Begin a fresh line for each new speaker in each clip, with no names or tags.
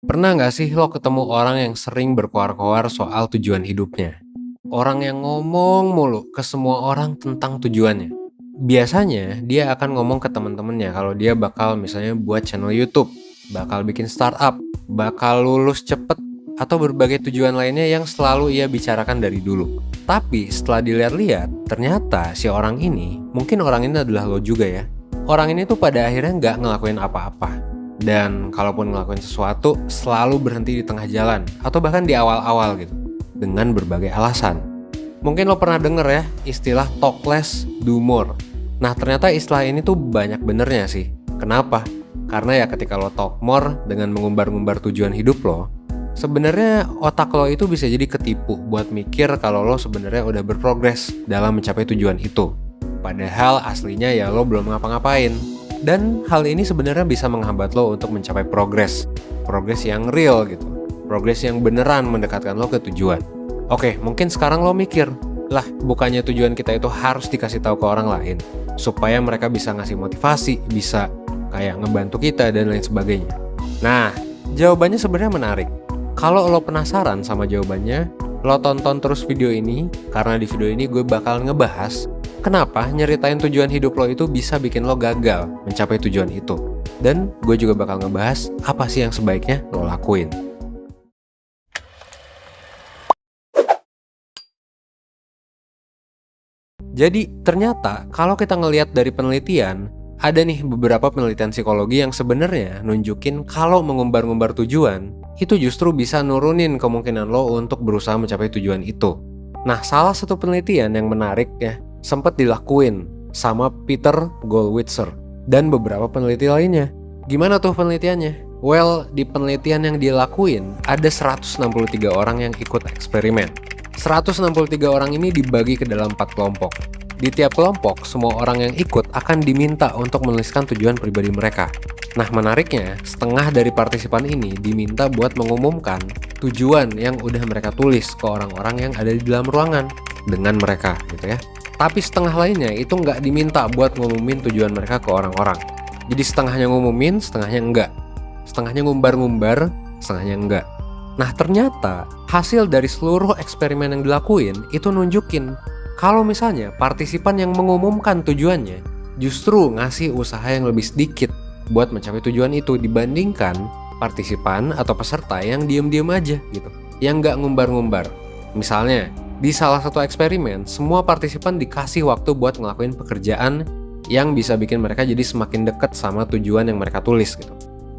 Pernah nggak sih lo ketemu orang yang sering berkoar-koar soal tujuan hidupnya? Orang yang ngomong mulu ke semua orang tentang tujuannya. Biasanya dia akan ngomong ke temen-temennya kalau dia bakal misalnya buat channel YouTube, bakal bikin startup, bakal lulus cepet, atau berbagai tujuan lainnya yang selalu ia bicarakan dari dulu. Tapi setelah dilihat-lihat, ternyata si orang ini, mungkin orang ini adalah lo juga ya. Orang ini tuh pada akhirnya nggak ngelakuin apa-apa. Dan kalaupun ngelakuin sesuatu, selalu berhenti di tengah jalan, atau bahkan di awal-awal gitu, dengan berbagai alasan. Mungkin lo pernah denger ya, istilah talk less, do more. Nah ternyata istilah ini tuh banyak benernya sih. Kenapa? Karena ya ketika lo talk more dengan mengumbar-ngumbar tujuan hidup lo, sebenarnya otak lo itu bisa jadi ketipu buat mikir kalau lo sebenarnya udah berprogres dalam mencapai tujuan itu. Padahal aslinya ya lo belum ngapa-ngapain. Dan hal ini sebenarnya bisa menghambat lo untuk mencapai progres yang real gitu, progres yang beneran mendekatkan lo ke tujuan. Oke, mungkin sekarang lo mikir, lah bukannya tujuan kita itu harus dikasih tahu ke orang lain, supaya mereka bisa ngasih motivasi, bisa kayak ngebantu kita dan lain sebagainya. Nah, jawabannya sebenarnya menarik. Kalau lo penasaran sama jawabannya, lo tonton terus video ini, karena di video ini gue bakal ngebahas kenapa nyeritain tujuan hidup lo itu bisa bikin lo gagal mencapai tujuan itu. Dan gue juga bakal ngebahas apa sih yang sebaiknya lo lakuin. Jadi ternyata kalau kita ngelihat dari penelitian, ada nih beberapa penelitian psikologi yang sebenarnya nunjukin kalau mengumbar-ngumbar tujuan, itu justru bisa nurunin kemungkinan lo untuk berusaha mencapai tujuan itu. Nah, salah satu penelitian yang menarik ya, sempat dilakuin sama Peter Gollwitzer dan beberapa peneliti lainnya. Gimana tuh penelitiannya? Well, di penelitian yang dia lakuin, ada 163 orang yang ikut eksperimen. 163 orang ini dibagi ke dalam 4 kelompok. Di tiap kelompok, semua orang yang ikut akan diminta untuk menuliskan tujuan pribadi mereka. Nah, menariknya, setengah dari partisipan ini diminta buat mengumumkan tujuan yang udah mereka tulis ke orang-orang yang ada di dalam ruangan dengan mereka, gitu ya. Tapi setengah lainnya itu nggak diminta buat ngumumin tujuan mereka ke orang-orang. Jadi setengahnya ngumumin, setengahnya enggak. Setengahnya ngumbar-ngumbar, setengahnya enggak. Nah ternyata hasil dari seluruh eksperimen yang dilakuin itu nunjukin kalau misalnya partisipan yang mengumumkan tujuannya justru ngasih usaha yang lebih sedikit buat mencapai tujuan itu dibandingkan partisipan atau peserta yang diem-diem aja gitu, yang nggak ngumbar-ngumbar. Misalnya, di salah satu eksperimen, semua partisipan dikasih waktu buat ngelakuin pekerjaan yang bisa bikin mereka jadi semakin dekat sama tujuan yang mereka tulis gitu.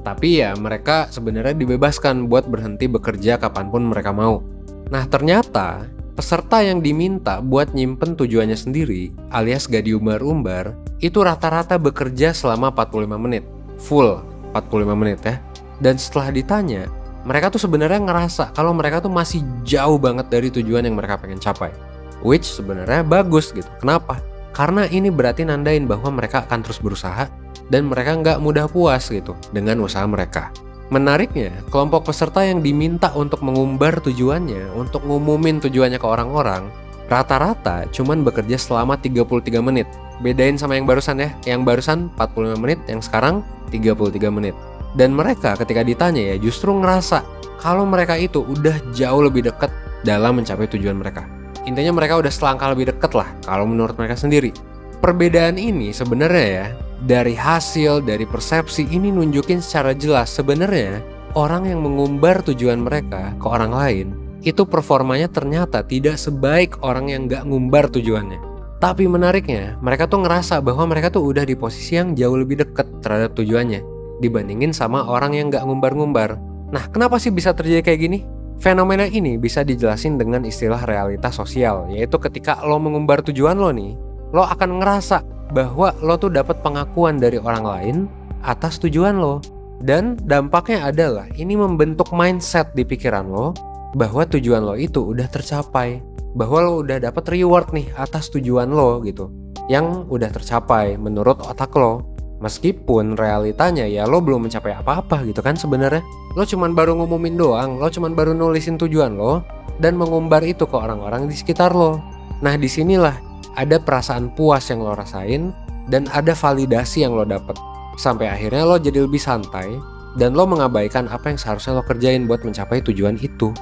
Tapi ya mereka sebenarnya dibebaskan buat berhenti bekerja kapanpun mereka mau. Nah ternyata peserta yang diminta buat nyimpen tujuannya sendiri alias gak diumbar-umbar itu rata-rata bekerja selama 45 menit. Full 45 menit ya. Dan setelah ditanya, mereka tuh sebenarnya ngerasa kalau mereka tuh masih jauh banget dari tujuan yang mereka pengen capai. Which sebenarnya bagus gitu. Kenapa? Karena ini berarti nandain bahwa mereka akan terus berusaha dan mereka nggak mudah puas gitu dengan usaha mereka. Menariknya, kelompok peserta yang diminta untuk mengumbar tujuannya, untuk ngumumin tujuannya ke orang-orang, rata-rata cuman bekerja selama 33 menit. Bedain sama yang barusan ya, yang barusan 45 menit, yang sekarang 33 menit. Dan mereka ketika ditanya ya justru ngerasa kalau mereka itu udah jauh lebih dekat dalam mencapai tujuan mereka. Intinya mereka udah selangkah lebih dekat lah kalau menurut mereka sendiri. Perbedaan ini sebenarnya ya dari hasil, dari persepsi ini nunjukin secara jelas sebenarnya orang yang mengumbar tujuan mereka ke orang lain itu performanya ternyata tidak sebaik orang yang gak ngumbar tujuannya. Tapi menariknya mereka tuh ngerasa bahwa mereka tuh udah di posisi yang jauh lebih dekat terhadap tujuannya dibandingin sama orang yang gak ngumbar-ngumbar. Nah kenapa sih bisa terjadi kayak gini? Fenomena ini bisa dijelasin dengan istilah realitas sosial, yaitu ketika lo mengumbar tujuan lo nih, lo akan ngerasa bahwa lo tuh dapat pengakuan dari orang lain atas tujuan lo. Dan dampaknya adalah ini membentuk mindset di pikiran lo bahwa tujuan lo itu udah tercapai, bahwa lo udah dapat reward nih atas tujuan lo gitu, yang udah tercapai menurut otak lo. Meskipun realitanya ya lo belum mencapai apa-apa gitu kan sebenarnya. Lo cuman baru ngumumin doang, lo cuman baru nulisin tujuan lo dan mengumbar itu ke orang-orang di sekitar lo. Nah disinilah ada perasaan puas yang lo rasain dan ada validasi yang lo dapet. Sampai akhirnya lo jadi lebih santai dan lo mengabaikan apa yang seharusnya lo kerjain buat mencapai tujuan itu.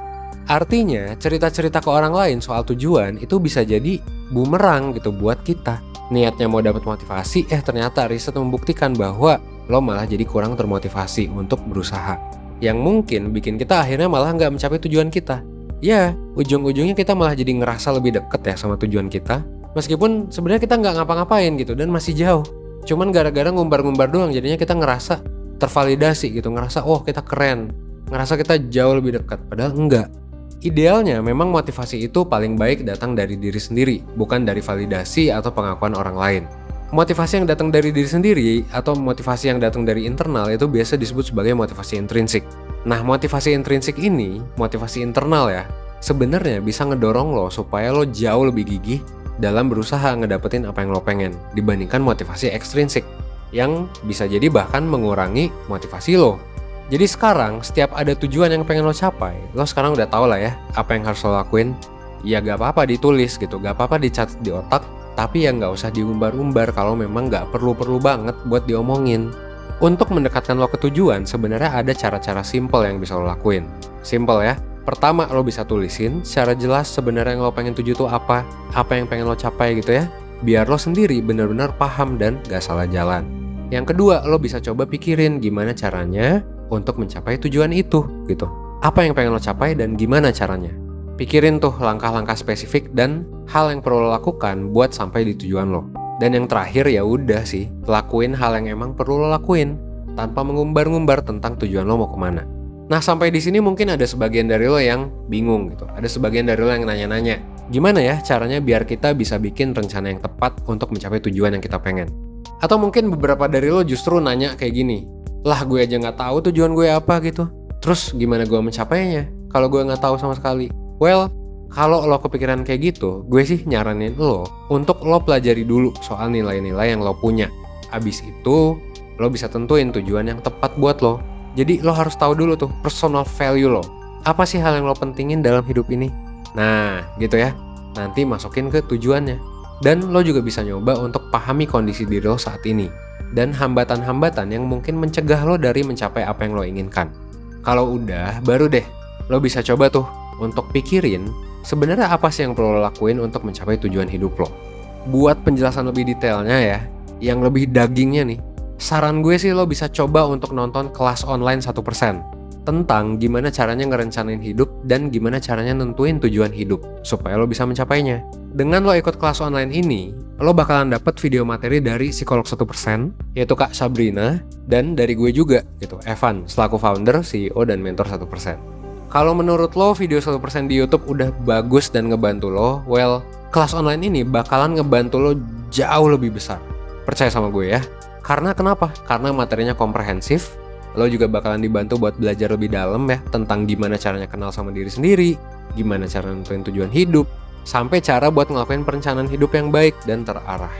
Artinya, cerita-cerita ke orang lain soal tujuan itu bisa jadi bumerang gitu buat kita. Niatnya mau dapat motivasi, ternyata riset membuktikan bahwa lo malah jadi kurang termotivasi untuk berusaha. Yang mungkin bikin kita akhirnya malah nggak mencapai tujuan kita. Ya, ujung-ujungnya kita malah jadi ngerasa lebih deket ya sama tujuan kita. Meskipun sebenarnya kita nggak ngapa-ngapain gitu dan masih jauh. Cuman gara-gara ngumbar-ngumbar doang, jadinya kita ngerasa tervalidasi gitu, ngerasa oh kita keren, ngerasa kita jauh lebih dekat, padahal enggak. Idealnya memang motivasi itu paling baik datang dari diri sendiri, bukan dari validasi atau pengakuan orang lain. Motivasi yang datang dari diri sendiri atau motivasi yang datang dari internal itu biasa disebut sebagai motivasi intrinsik. Nah, motivasi intrinsik ini, motivasi internal ya, sebenarnya bisa ngedorong lo supaya lo jauh lebih gigih dalam berusaha ngedapetin apa yang lo pengen dibandingkan motivasi ekstrinsik yang bisa jadi bahkan mengurangi motivasi lo. Jadi sekarang setiap ada tujuan yang pengen lo capai, lo sekarang udah tau lah ya apa yang harus lo lakuin. Ya gak apa-apa ditulis gitu, gak apa-apa dicatat di otak, tapi ya gak usah diumbar-umbar kalau memang gak perlu-perlu banget buat diomongin. Untuk mendekatkan lo ke tujuan, sebenarnya ada cara-cara simple yang bisa lo lakuin. Simple ya. Pertama, lo bisa tulisin secara jelas sebenarnya yang lo pengen tuju itu apa yang pengen lo capai gitu ya. Biar lo sendiri benar-benar paham dan gak salah jalan. Yang kedua, lo bisa coba pikirin gimana caranya untuk mencapai tujuan itu gitu. Apa yang pengen lo capai dan gimana caranya. Pikirin tuh langkah-langkah spesifik dan hal yang perlu lo lakukan buat sampai di tujuan lo. Dan yang terakhir ya udah sih, lakuin hal yang emang perlu lo lakuin tanpa mengumbar-ngumbar tentang tujuan lo mau kemana. Nah, sampai di sini mungkin ada sebagian dari lo yang bingung gitu. Ada sebagian dari lo yang nanya-nanya, gimana ya caranya biar kita bisa bikin rencana yang tepat untuk mencapai tujuan yang kita pengen. Atau mungkin beberapa dari lo justru nanya kayak gini, lah gue aja nggak tahu tujuan gue apa gitu. Terus gimana gue mencapainya kalau gue nggak tahu sama sekali? Well, kalau lo kepikiran kayak gitu, gue sih nyaranin lo untuk lo pelajari dulu soal nilai-nilai yang lo punya. Abis itu, lo bisa tentuin tujuan yang tepat buat lo. Jadi lo harus tahu dulu tuh personal value lo. Apa sih hal yang lo pentingin dalam hidup ini? Nah, gitu ya. Nanti masukin ke tujuannya. Dan lo juga bisa nyoba untuk pahami kondisi diri lo saat ini. Dan hambatan-hambatan yang mungkin mencegah lo dari mencapai apa yang lo inginkan. Kalau udah, baru deh lo bisa coba tuh untuk pikirin sebenarnya apa sih yang perlu lo lakuin untuk mencapai tujuan hidup lo. Buat penjelasan lebih detailnya ya, yang lebih dagingnya nih, saran gue sih lo bisa coba untuk nonton kelas online 1% tentang gimana caranya ngerencanain hidup dan gimana caranya nentuin tujuan hidup supaya lo bisa mencapainya. Dengan lo ikut kelas online ini, lo bakalan dapet video materi dari psikolog 1%, yaitu Kak Sabrina, dan dari gue juga gitu, Evan, selaku founder, CEO, dan mentor 1%. Kalau menurut lo video 1% di YouTube udah bagus dan ngebantu lo, well, kelas online ini bakalan ngebantu lo jauh lebih besar. Percaya sama gue ya. Karena kenapa? Karena materinya komprehensif, lo juga bakalan dibantu buat belajar lebih dalam ya tentang gimana caranya kenal sama diri sendiri, gimana cara nentuin tujuan hidup, sampai cara buat ngelakuin perencanaan hidup yang baik dan terarah.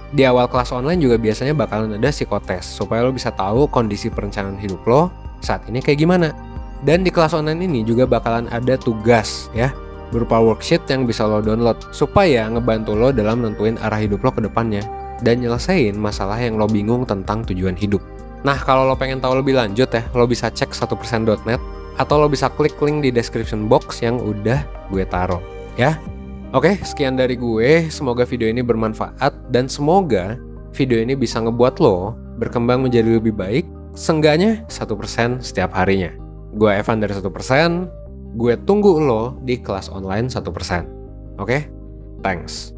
Di awal kelas online juga biasanya bakalan ada psikotes supaya lo bisa tahu kondisi perencanaan hidup lo saat ini kayak gimana. Dan di kelas online ini juga bakalan ada tugas ya, berupa worksheet yang bisa lo download supaya ngebantu lo dalam nentuin arah hidup lo ke depannya dan nyelesain masalah yang lo bingung tentang tujuan hidup. Nah, kalau lo pengen tahu lebih lanjut ya, lo bisa cek 1%.net atau lo bisa klik link di description box yang udah gue taruh ya. Oke, sekian dari gue. Semoga video ini bermanfaat dan semoga video ini bisa ngebuat lo berkembang menjadi lebih baik, seenggaknya 1% setiap harinya. Gue Evan dari 1%, gue tunggu lo di kelas online 1%. Oke? Thanks.